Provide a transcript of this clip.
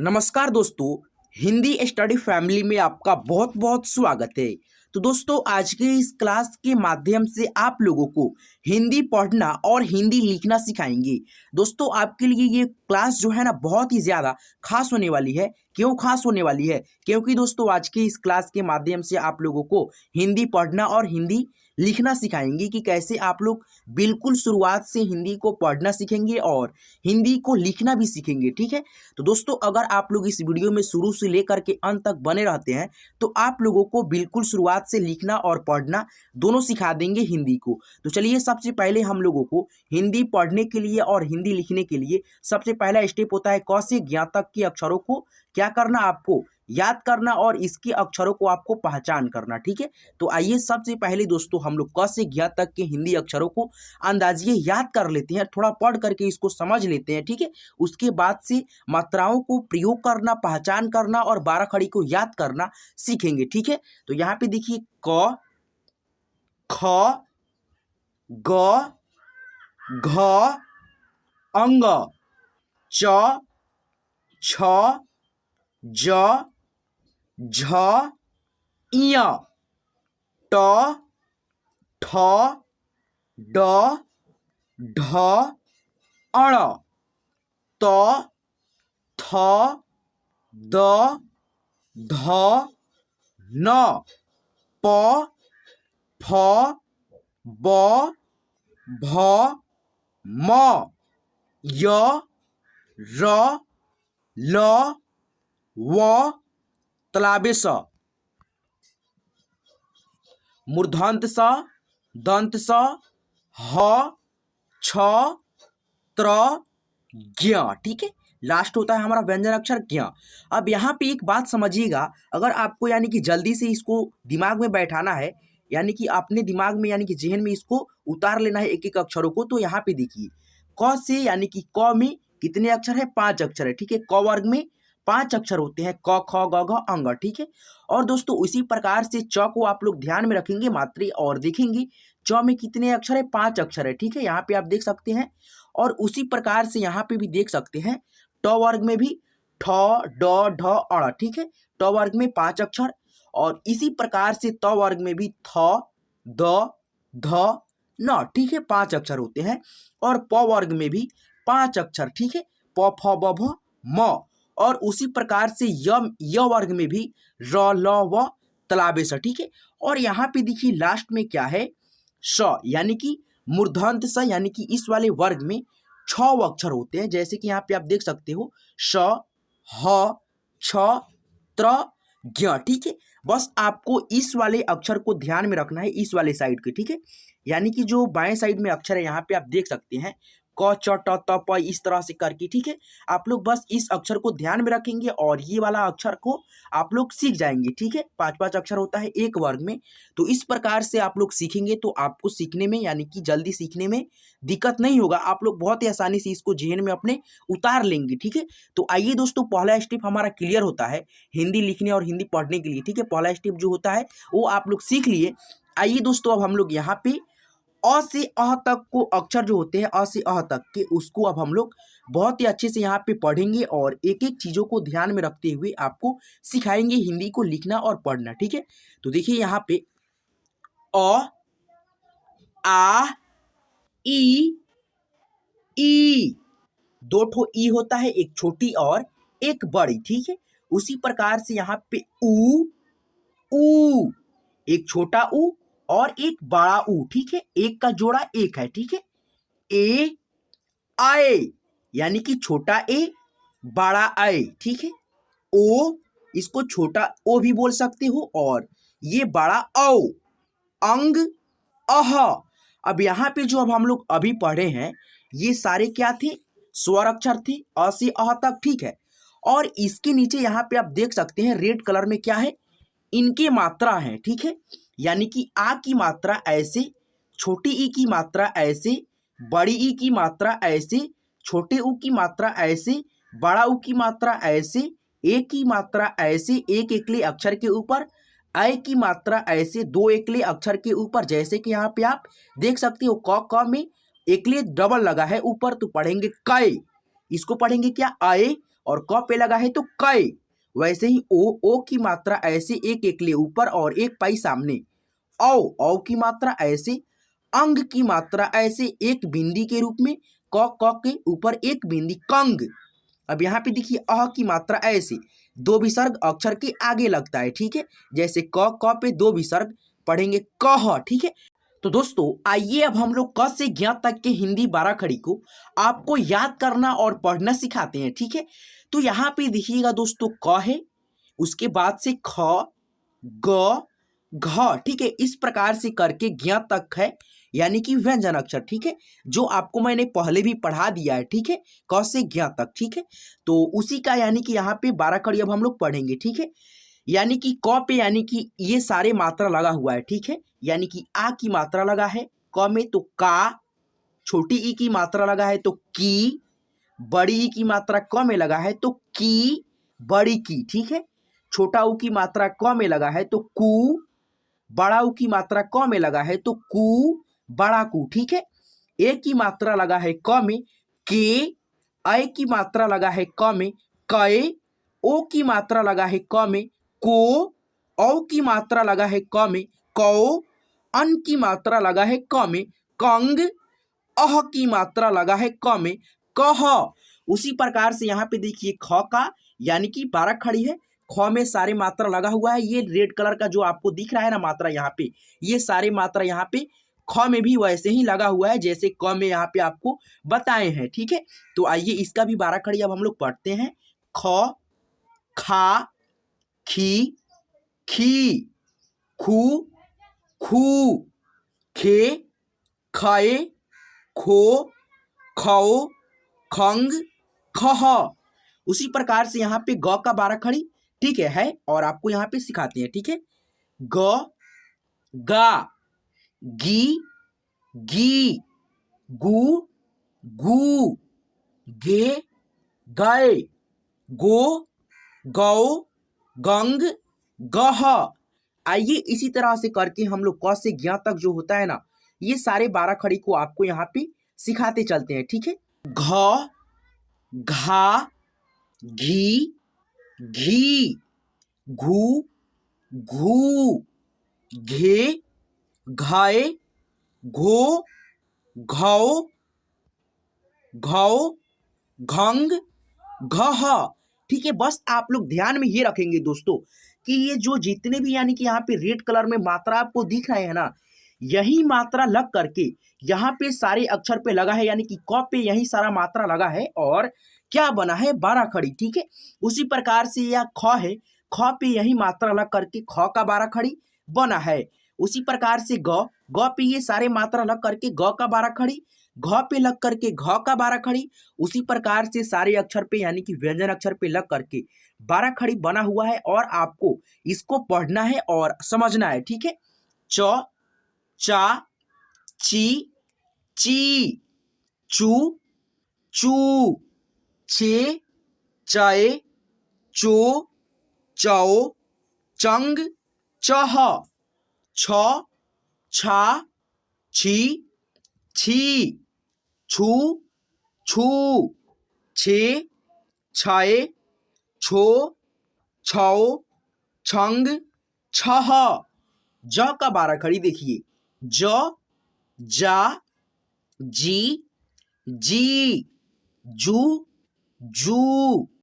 नमस्कार दोस्तों, Hindi study family में आपका बहुत बहुत स्वागत है। तो दोस्तों, आज के इस क्लास के माध्यम से आप लोगों को हिंदी पढ़ना और हिंदी लिखना सिखाएंगे। दोस्तों, आपके लिए ये क्लास जो है ना बहुत ही ज़्यादा खास होने वाली है। क्यों खास होने वाली है? क्योंकि दोस्तों आज के इस क्लास के माध्यम से आप लोगों को हिंदी पढ़ना और हिंदी लिखना सिखाएंगे कि कैसे आप लोग बिल्कुल शुरुआत से हिंदी को पढ़ना सीखेंगे और हिंदी को लिखना भी सीखेंगे। ठीक है, तो दोस्तों अगर आप लोग इस वीडियो में शुरू से लेकर के अंत तक बने रहते हैं तो आप लोगों को बिल्कुल शुरुआत से लिखना और पढ़ना दोनों सिखा देंगे हिंदी को। तो चलिए, सबसे पहले हम लोगों को हिंदी पढ़ने के लिए और हिंदी लिखने के लिए सबसे पहला स्टेप होता है क से ज्ञ तक के अक्षरों को क्या करना, आपको याद करना और इसके अक्षरों को आपको पहचान करना। ठीक है, तो आइए सबसे पहले दोस्तों हम लोग क से ज्ञ तक के हिंदी अक्षरों को अंदाजिए याद कर लेते हैं, थोड़ा पढ़ करके इसको समझ लेते हैं। ठीक है, उसके बाद से मात्राओं को प्रयोग करना, पहचान करना और 12 खड़ी को याद करना सीखेंगे। ठीक है, तो यहाँ पे देखिए क, ख, ग, घ, अंग, च, छ, ज, झ, इय, ट, ठ, ड, ढ, अण, त, थ, द, ध, न, प, फ, ब, भ, म, य, र, ल, व, तलाबे स, मूर्धांत स, दंत स, ह, छ, त्र, ज्ञ। ठीक है, लास्ट होता है हमारा व्यंजन अक्षर ज्ञ। अब यहाँ पे एक बात समझिएगा, अगर आपको यानी कि जल्दी से इसको दिमाग में बैठाना है, यानी कि अपने दिमाग में यानी कि जहन में इसको उतार लेना है एक एक अक्षरों को, तो यहाँ पे देखिए क से यानी कि क में कितने अक्षर है? 5 अक्षर है। ठीक है, क वर्ग में 5 अक्षर होते हैं, क, ख, ग, घ, अंग। ठीक है, और दोस्तों उसी प्रकार से च को आप लोग ध्यान में रखेंगे मात्रे और देखेंगे च में कितने अक्षर है? 5 अक्षर है। ठीक है, यहाँ पे आप देख सकते हैं, और उसी प्रकार से यहाँ पे भी देख सकते हैं ट वर्ग में भी ठ, ड, ढ, अण। ठीक है, ट वर्ग में 5 अक्षर, और इसी प्रकार से त वर्ग में भी थ, द, ध, न। ठीक है, 5 अक्षर होते हैं, और प वर्ग में भी 5 अक्षर। ठीक है, प, फ, ब, भ, म, और उसी प्रकार से य वर्ग में भी र, ल, व, तलाबे स। ठीक है, और यहाँ पे देखिए लास्ट में क्या है? स, यानी कि मूर्धांत स, यानी कि इस वाले वर्ग में 6 अक्षर होते हैं, जैसे कि यहाँ पे आप देख सकते हो श, ह, छ, त्र, ज्ञ। ठीक है, बस आपको इस वाले अक्षर को ध्यान में रखना है, इस वाले साइड के। ठीक है, यानी कि जो बाएं साइड में अक्षर है यहाँ पे आप देख सकते हैं क, च, ट, त, प, इस तरह से करके। ठीक है, आप लोग बस इस अक्षर को ध्यान में रखेंगे और ये वाला अक्षर को आप लोग सीख जाएंगे। ठीक है, 5-5 अक्षर होता है एक वर्ग में, तो इस प्रकार से आप लोग सीखेंगे तो आपको सीखने में यानी कि जल्दी सीखने में दिक्कत नहीं होगा, आप लोग बहुत ही आसानी से इसको जेहन में अपने उतार लेंगे। ठीक है, तो आइए दोस्तों, पहला स्टेप हमारा क्लियर होता है हिंदी लिखने और हिंदी पढ़ने के लिए। ठीक है, पहला स्टेप जो होता है वो आप लोग सीख लिए। आइए दोस्तों, अब हम लोग यहाँ पे अ से अह तक को अक्षर जो होते हैं अ से अह तक के, उसको अब हम लोग बहुत ही अच्छे से यहाँ पे पढ़ेंगे और एक एक चीज़ों को ध्यान में रखते हुए आपको सिखाएंगे हिंदी को लिखना और पढ़ना। ठीक है, तो देखिए यहाँ पे अ, आ, ई, 2 ठो ई होता है, एक छोटी और एक बड़ी। ठीक है, उसी प्रकार से यहाँ पे ऊ, एक छोटा ऊ और एक बड़ा ऊ। ठीक है, एक का जोड़ा एक है। ठीक है, ए, आए, यानी कि छोटा ए, बड़ा आए। ठीक है, ओ, इसको छोटा ओ भी बोल सकते हो, और ये बड़ा औ, अंग, अह। अब यहाँ पे जो अब हम लोग अभी पढ़े हैं ये सारे क्या थे? स्वर अक्षर थे, अ से अह तक। ठीक है, और इसके नीचे यहाँ पे आप देख सकते हैं रेड कलर में क्या है? इनकी मात्रा है। ठीक है, यानी कि आ की मात्रा ऐसे, छोटी ई की मात्रा ऐसे, बड़ी ई की मात्रा ऐसे, छोटे ऊ की मात्रा ऐसे, बड़ा ऊ की मात्रा ऐसे, ए की मात्रा ऐसे एक एकले अक्षर के ऊपर, ऐ की मात्रा ऐसे 2 एकले अक्षर के ऊपर। जैसे कि यहाँ पे आप देख सकते हो क में एकले डबल लगा है ऊपर, तो पढ़ेंगे कै, इसको पढ़ेंगे क्या? आए, और क पे लगा है तो कय। वैसे ही ओ की मात्रा ऐसे एक एकले ऊपर और एक पाई सामने। औ की मात्रा ऐसे, अंग की मात्रा ऐसे एक बिंदी के रूप में, क के ऊपर एक बिंदी कंग। अब यहाँ पे देखिए अह की मात्रा ऐसे दो विसर्ग अक्षर के आगे लगता है, ठीक है। जैसे क पे दो विसर्ग पढ़ेंगे कह, ठीक है। तो दोस्तों आइए अब हम लोग क से ज्ञ तक के हिंदी 12 खड़ी को आपको याद करना और पढ़ना सिखाते हैं, ठीक है। तो यहाँ पे देखिएगा दोस्तों क है, उसके बाद से ख, ग, घ, ठीक है। इस प्रकार से करके ज्ञ तक है, यानी कि व्यंजन अक्षर, ठीक है, जो आपको मैंने पहले भी पढ़ा दिया है, ठीक है, क से ज्ञ तक, ठीक है। तो उसी का यानी कि यहाँ पे 12 खड़ी अब हम लोग पढ़ेंगे, ठीक है। यानी कि क पे यानी कि ये सारे मात्रा लगा हुआ है, ठीक है। यानी कि आ की मात्रा लगा है क में तो का, छोटी ई की मात्रा लगा है तो की, बड़ी ई की मात्रा क में लगा है तो की, बड़ी की, ठीक है। छोटा ऊ की मात्रा क में लगा है तो कू, बड़ा ऊ की मात्रा क में लगा है तो कू, बड़ा कू, ठीक है। ए की मात्रा लगा है क में के, ऐ की मात्रा लगा है क में कै, ओ की मात्रा लगा है क में को, औ की मात्रा लगा है क में कौ, अन की मात्रा लगा है क में कंग, अह की मात्रा लगा है क में कह। उसी प्रकार से यहाँ पे देखिए ख का यानी कि 12 खड़ी है, ख में सारे मात्रा लगा हुआ है। ये रेड कलर का जो आपको दिख रहा है ना मात्रा यहाँ पे, ये सारे मात्रा यहाँ पे ख में भी वैसे ही लगा हुआ है जैसे क में यहाँ पे आपको बताए हैं, ठीक है। तो आइए इसका भी 12 खड़ी अब हम लोग पढ़ते हैं। ख, खा, खी, खी, खू, खू, खे, खाए, खो, खौ, खंग, खह। उसी प्रकार से यहाँ पे ग का 12 खड़ी, ठीक है और आपको यहाँ पे सिखाते हैं, ठीक है। ग, गा, गी, गी, गु, गू, गे, गए, गो, गौ, गंग, गह। आइए इसी तरह से करके हम लोग क से ज्ञ तक जो होता है ना, ये सारे 12 खड़ी को आपको यहाँ पे सिखाते चलते हैं, ठीक है। घ, घा, घी, घी, घू, घू, घे, घाए, घो, घौ, घौ, घंग, घह, ठीक है। बस आप लोग ध्यान में ये रखेंगे दोस्तों कि ये जो जितने भी यानी कि यहाँ पे रेड कलर में मात्रा आपको दिख रहे हैं ना, यही मात्रा लग करके यहाँ पे सारे अक्षर पे लगा है, यानी कि क पे यही सारा मात्रा लगा है और क्या बना है 12 खड़ी, ठीक है। उसी प्रकार से यह ख है, ख पे यही मात्रा लग करके ख का 12 खड़ी बना है। उसी प्रकार से ग, ग पे ये सारे मात्रा लग करके ग का 12 खड़ी, घ पे लग करके घ का 12 खड़ी। उसी प्रकार से सारे अक्षर पे यानी कि व्यंजन अक्षर पे लग करके 12 खड़ी बना हुआ है और आपको इसको पढ़ना है और समझना है, ठीक है। च, चा, ची, ची, चू, चू, चे, चाय, चो, चौ, चंग, चह, छ, छा, छी, छी, छू, छू, छे, छाए, छो, छौ, छंग, छह। ज का 12 खड़ी देखिए, ज, जा, जी, जी, जू, जू,